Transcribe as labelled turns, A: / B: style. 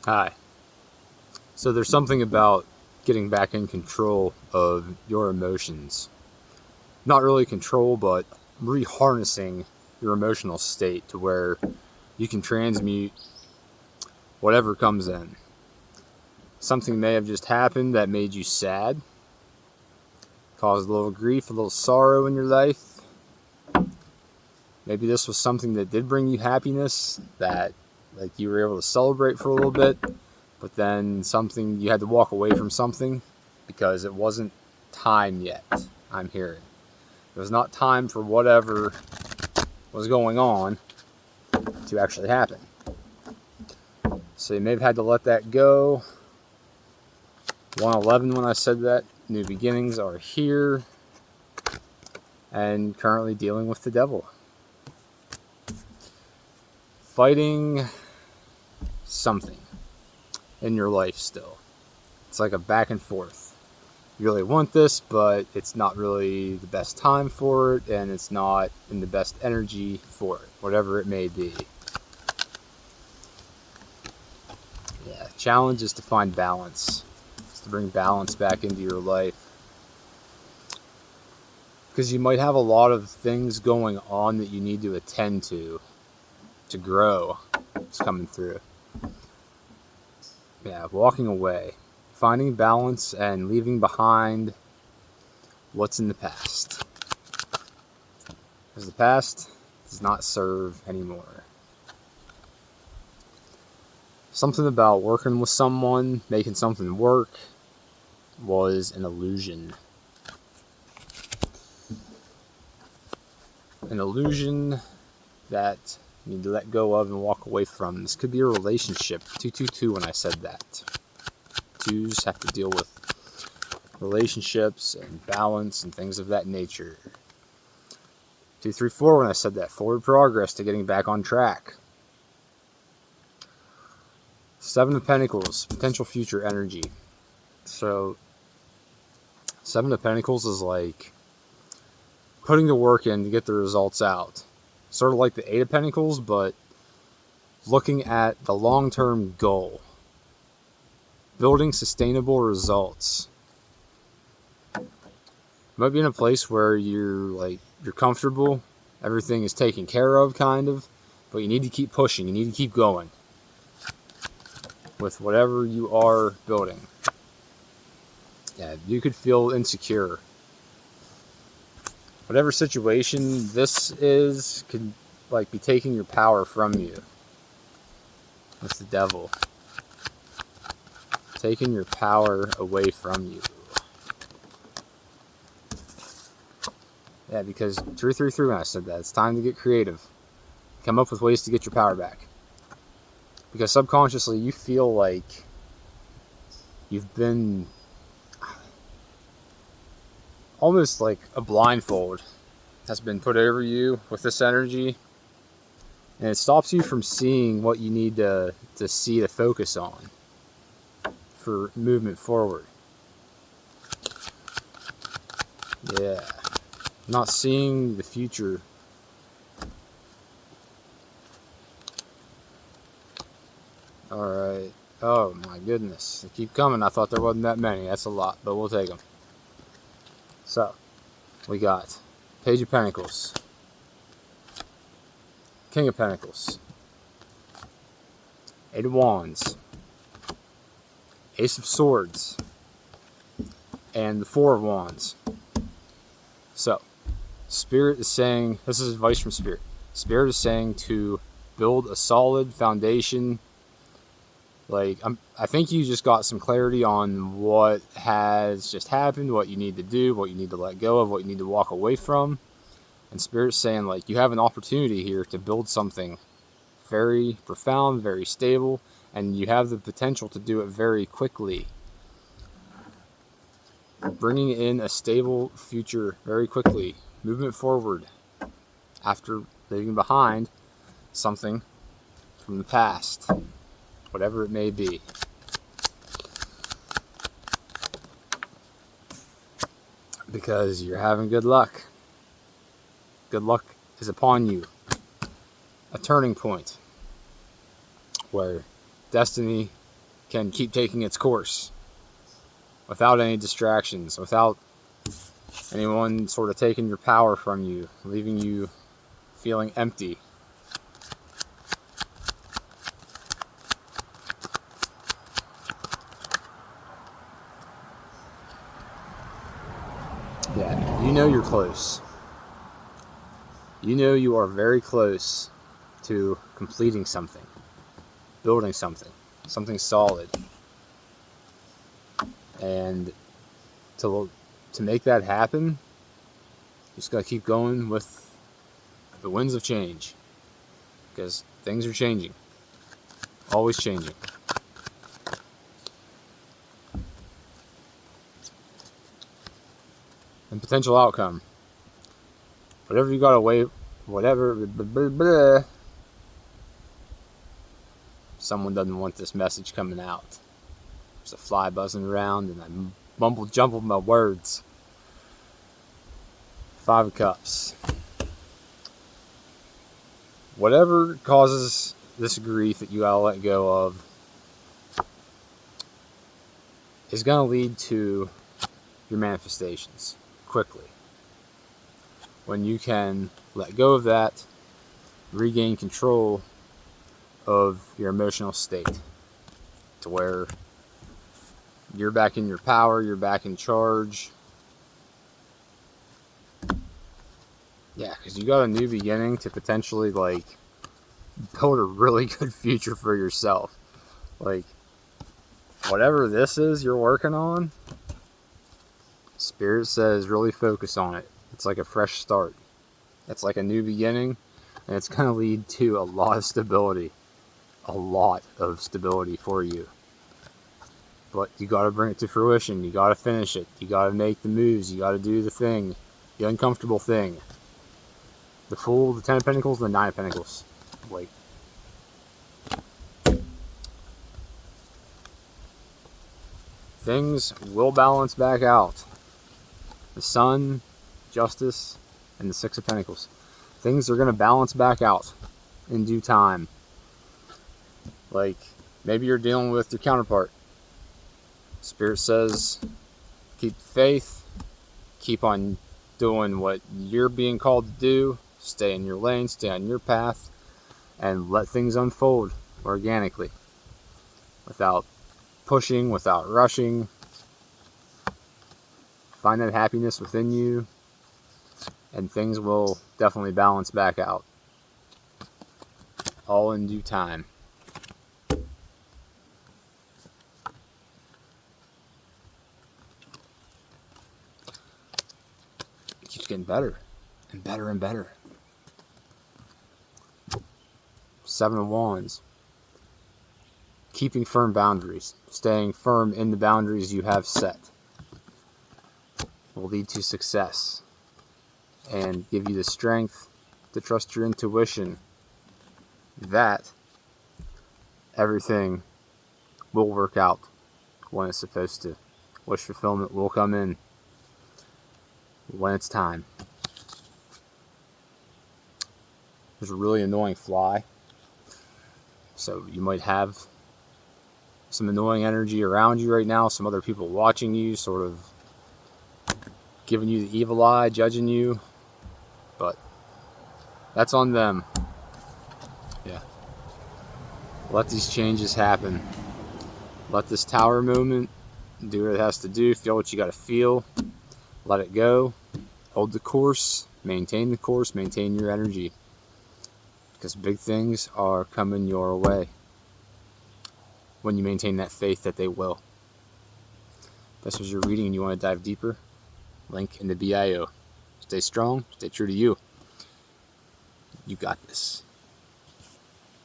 A: Hi. So there's something about getting back in control of your emotions. Not really control, but reharnessing your emotional state to where you can transmute whatever comes in. Something may have just happened that made you sad, caused a little grief, a little sorrow in your life. Maybe this was something that did bring you happiness, that like you were able to celebrate for a little bit, but then something you had to walk away from something because it wasn't time yet. I'm hearing it was not time for whatever was going on to actually happen. So you may have had to let that go. 111 when I said that. New beginnings are here, and currently dealing with the devil. Fighting something in your life still. It's like a back and forth. You really want this, but it's not really the best time for it, and it's not in the best energy for it, whatever it may be. Yeah, challenge is to find balance. It's to bring balance back into your life. Because you might have a lot of things going on that you need to attend to grow. It's coming through. Yeah, walking away. Finding balance and leaving behind what's in the past. Because the past does not serve anymore. Something about working with someone, making something work, was an illusion. An illusion that you need to let go of and walk away from. This could be a relationship. 222 when I said that. Twos have to deal with relationships and balance and things of that nature. 234 when I said that. Forward progress to getting back on track. 7 of Pentacles, potential future energy. So 7 of Pentacles is like putting the work in to get the results out. Sort of like the 8 of Pentacles, but looking at the long-term goal. Building sustainable results. You might be in a place where you're comfortable, everything is taken care of, kind of, but you need to keep pushing, you need to keep going with whatever you are building. Yeah, you could feel insecure. Whatever situation this is could be taking your power from you. With the devil. Taking your power away from you. Yeah, because 333 when I said that, it's time to get creative. Come up with ways to get your power back. Because subconsciously you feel like you've been almost like a blindfold has been put over you with this energy, and it stops you from seeing what you need to see, to focus on for movement forward. Yeah, not seeing the future. Alright, oh my goodness, they keep coming. I thought there wasn't that many. That's a lot, but we'll take them. So we got Page of Pentacles, King of Pentacles, 8 of Wands, Ace of Swords, and the 4 of Wands. So, Spirit is saying, this is advice from Spirit. Spirit is saying to build a solid foundation. I think you just got some clarity on what has just happened, what you need to do, what you need to let go of, what you need to walk away from. And Spirit's saying, you have an opportunity here to build something very profound, very stable, and you have the potential to do it very quickly. Bringing in a stable future very quickly. Movement forward after leaving behind something from the past. Whatever it may be. Because you're having good luck. Good luck is upon you. A turning point where destiny can keep taking its course without any distractions, without anyone sort of taking your power from you, leaving you feeling empty. Yeah, you know you're close. You know you are very close to completing something, building something solid. And to make that happen, you just gotta keep going with the winds of change, because things are changing, always changing. And potential outcome, whatever you gotta wait, whatever. Someone doesn't want this message coming out. There's a fly buzzing around, and I jumbled my words. 5 of Cups. Whatever causes this grief that you gotta let go of is gonna lead to your manifestations quickly. When you can let go of that, regain control of your emotional state to where you're back in your power, you're back in charge. Yeah, because you got a new beginning to potentially build a really good future for yourself. Whatever this is you're working on, Spirit says really focus on it. It's like a fresh start. It's like a new beginning, and it's going to lead to a lot of stability. A lot of stability for you. But you got to bring it to fruition. You got to finish it. You got to make the moves. You got to do the thing. The uncomfortable thing. The Fool, the 10 of Pentacles, the 9 of Pentacles. Things will balance back out. The Sun, Justice, and the 6 of Pentacles. Things are going to balance back out in due time. Maybe you're dealing with your counterpart. Spirit says, keep faith, keep on doing what you're being called to do, stay in your lane, stay on your path, and let things unfold organically, without pushing, without rushing. Find that happiness within you, and things will definitely balance back out, all in due time. It keeps getting better and better and better. 7 of Wands. Keeping firm boundaries, staying firm in the boundaries you have set, will lead to success and give you the strength to trust your intuition that everything will work out when it's supposed to. Wish fulfillment will come in when it's time. There's a really annoying fly, so you might have some annoying energy around you right now, some other people watching you, sort of giving you the evil eye, judging you, but that's on them. Yeah. Let these changes happen. Let this Tower moment do what it has to do, feel what you gotta feel, let it go, hold the course, maintain your energy, because big things are coming your way when you maintain that faith that they will. If this was your reading and you want to dive deeper, link in the bio. Stay strong, stay true to you. You got this.